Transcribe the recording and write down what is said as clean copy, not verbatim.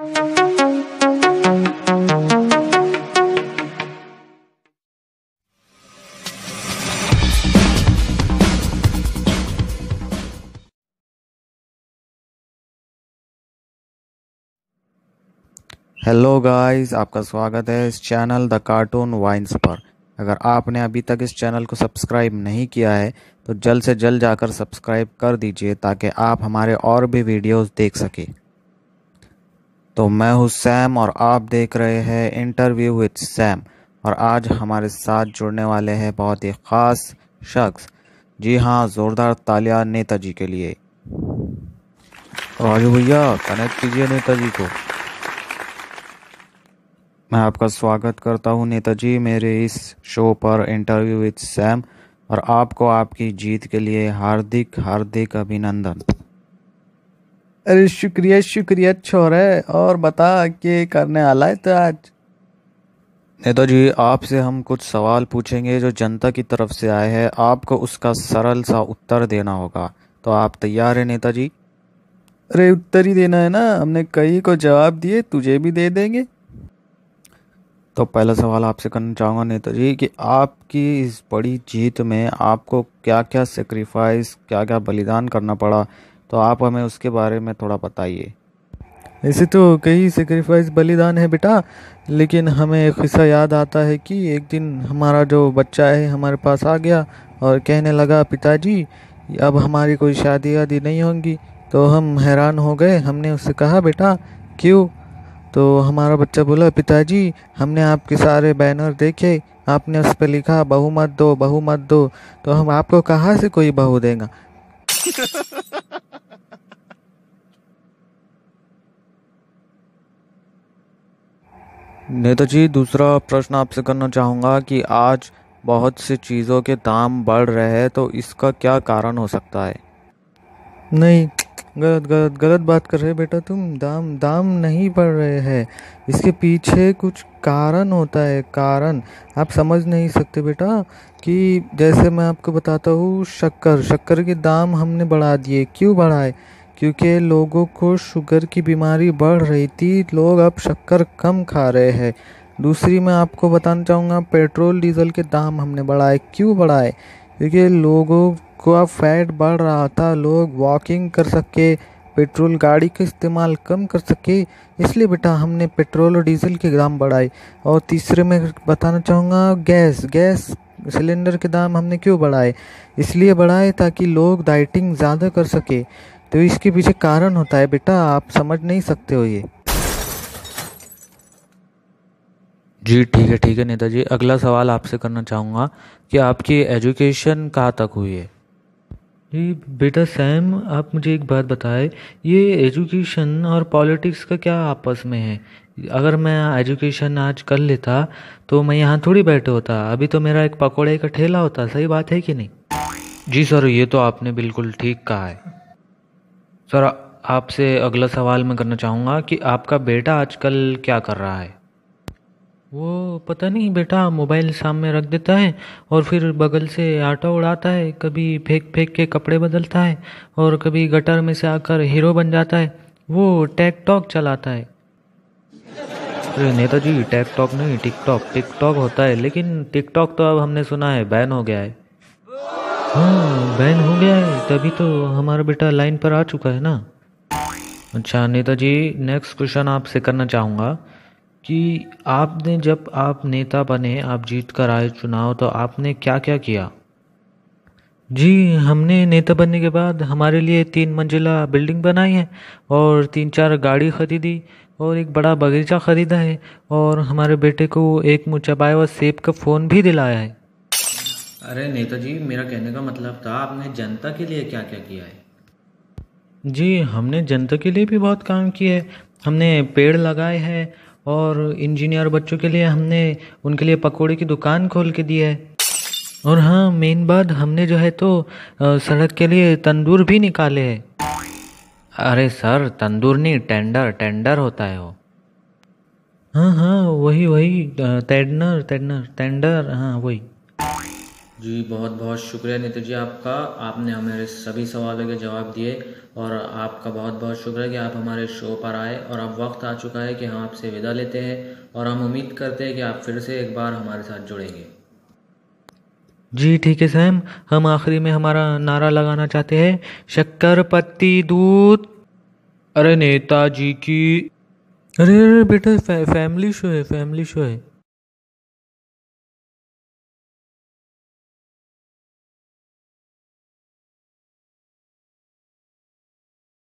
Hello guys, आपका स्वागत है इस चैनल द कार्टून वाइन्स पर। अगर आपने अभी तक इस चैनल को सब्सक्राइब नहीं किया है तो जल्द से जल्द जाकर सब्सक्राइब कर दीजिए ताकि आप हमारे और भी वीडियोस देख सकें। तो मैं हूँ सैम और आप देख रहे हैं इंटरव्यू विद सैम। और आज हमारे साथ जुड़ने वाले हैं बहुत ही ख़ास शख्स। जी हाँ, ज़ोरदार तालियां नेताजी के लिए। राजू भैया, कनेक्ट कीजिए नेताजी को। मैं आपका स्वागत करता हूं नेताजी मेरे इस शो पर इंटरव्यू विद सैम, और आपको आपकी जीत के लिए हार्दिक हार्दिक अभिनंदन। अरे शुक्रिया शुक्रिया छोरे, और बता के करने वाला है तो आज। नेताजी, आपसे हम कुछ सवाल पूछेंगे जो जनता की तरफ से आए हैं। आपको उसका सरल सा उत्तर देना होगा। तो आप तैयार हैं नेताजी? अरे उत्तर ही देना है ना, हमने कई को जवाब दिए, तुझे भी दे देंगे। तो पहला सवाल आपसे करना चाहूँगा नेताजी कि आपकी इस बड़ी जीत में आपको क्या क्या सेक्रीफाइस, क्या क्या बलिदान करना पड़ा, तो आप हमें उसके बारे में थोड़ा बताइए। ऐसे तो कई सेक्रीफाइस बलिदान है बेटा, लेकिन हमें एक किस्सा याद आता है कि एक दिन हमारा जो बच्चा है हमारे पास आ गया और कहने लगा, पिताजी अब हमारी कोई शादी वादी नहीं होगी। तो हम हैरान हो गए। हमने उससे कहा, बेटा क्यों? तो हमारा बच्चा बोला, पिताजी हमने आपके सारे बैनर देखे, आपने उस पर लिखा बहू मत दो, बहू मत दो, तो हम आपको कहाँ से कोई बहू देगा। नेताजी, दूसरा प्रश्न आपसे करना चाहूँगा कि आज बहुत सी चीज़ों के दाम बढ़ रहे हैं, तो इसका क्या कारण हो सकता है? नहीं, गलत गलत गलत बात कर रहे हो बेटा तुम। दाम दाम नहीं बढ़ रहे हैं, इसके पीछे कुछ कारण होता है। कारण आप समझ नहीं सकते बेटा। कि जैसे मैं आपको बताता हूँ, शक्कर शक्कर के दाम हमने बढ़ा दिए। क्यों बढ़ाए? क्योंकि लोगों को शुगर की बीमारी बढ़ रही थी, लोग अब शक्कर कम खा रहे हैं। दूसरी मैं आपको बताना चाहूँगा, पेट्रोल डीजल के दाम हमने बढ़ाए। क्यों बढ़ाए? क्योंकि लोगों का फैट बढ़ रहा था, लोग वॉकिंग कर सके, पेट्रोल गाड़ी का इस्तेमाल कम कर सके, इसलिए बेटा हमने पेट्रोल और डीजल के दाम बढ़ाए। और तीसरे में बताना चाहूँगा, गैस गैस सिलेंडर के दाम हमने क्यों बढ़ाए? इसलिए बढ़ाए ताकि लोग डाइटिंग ज़्यादा कर सके। तो इसके पीछे कारण होता है बेटा, आप समझ नहीं सकते हो ये। जी ठीक है नेताजी। अगला सवाल आपसे करना चाहूँगा कि आपकी एजुकेशन कहाँ तक हुई है? जी बेटा सैम, आप मुझे एक बात बताएं, ये एजुकेशन और पॉलिटिक्स का क्या आपस में है? अगर मैं एजुकेशन आज कर लेता तो मैं यहाँ थोड़ी बैठे होता, अभी तो मेरा एक पकौड़े का ठेला होता। सही बात है कि नहीं? जी सर, ये तो आपने बिल्कुल ठीक कहा है। सर, आपसे अगला सवाल मैं करना चाहूँगा कि आपका बेटा आजकल क्या कर रहा है? वो पता नहीं बेटा, मोबाइल सामने रख देता है और फिर बगल से आटा उड़ाता है, कभी फेंक फेंक के कपड़े बदलता है और कभी गटर में से आकर हीरो बन जाता है। वो टेकटॉक चलाता है। अरे नेताजी, टेकटॉक नहीं, टिकटॉक टिकटॉक होता है, लेकिन टिकटॉक तो अब हमने सुना है बैन हो गया है। हाँ बैन हो गया है, तभी तो हमारा बेटा लाइन पर आ चुका है ना। अच्छा नेताजी, नेक्स्ट क्वेश्चन आपसे करना चाहूँगा कि आपने, जब आप नेता बने, आप जीत कर आए चुनाव, तो आपने क्या क्या किया? जी हमने नेता बनने के बाद हमारे लिए 3 मंजिला बिल्डिंग बनाई है और 3-4 गाड़ी खरीदी और एक बड़ा बगीचा खरीदा है और हमारे बेटे को एक मुँह चबाए हुआ सेब का फ़ोन भी दिलाया है। अरे नेताजी, मेरा कहने का मतलब था आपने जनता के लिए क्या क्या किया है? जी हमने जनता के लिए भी बहुत काम किए है। हमने पेड़ लगाए हैं और इंजीनियर बच्चों के लिए हमने उनके लिए पकौड़े की दुकान खोल के दी है। और हाँ, मेन बात, हमने जो है तो सड़क के लिए तंदूर भी निकाले हैं। अरे सर, तंदूर नहीं, टेंडर टेंडर होता है वो। हाँ हाँ, वही वही टेंडर टेंडर टेंडर, हाँ वही। जी बहुत बहुत शुक्रिया नीतू जी आपका। आपने हमारे सभी सवालों के जवाब दिए और आपका बहुत बहुत शुक्रिया कि आप हमारे शो पर आए। और अब वक्त आ चुका है कि हम आपसे विदा लेते हैं और हम उम्मीद करते हैं कि आप फिर से एक बार हमारे साथ जुड़ेंगे। जी ठीक है सैम, हम आखिरी में हमारा नारा लगाना चाहते हैं, शक्कर पत्ती दूध। अरे नेताजी की। अरे अरे बेटा, फैमिली शो है, फैमिली शो है।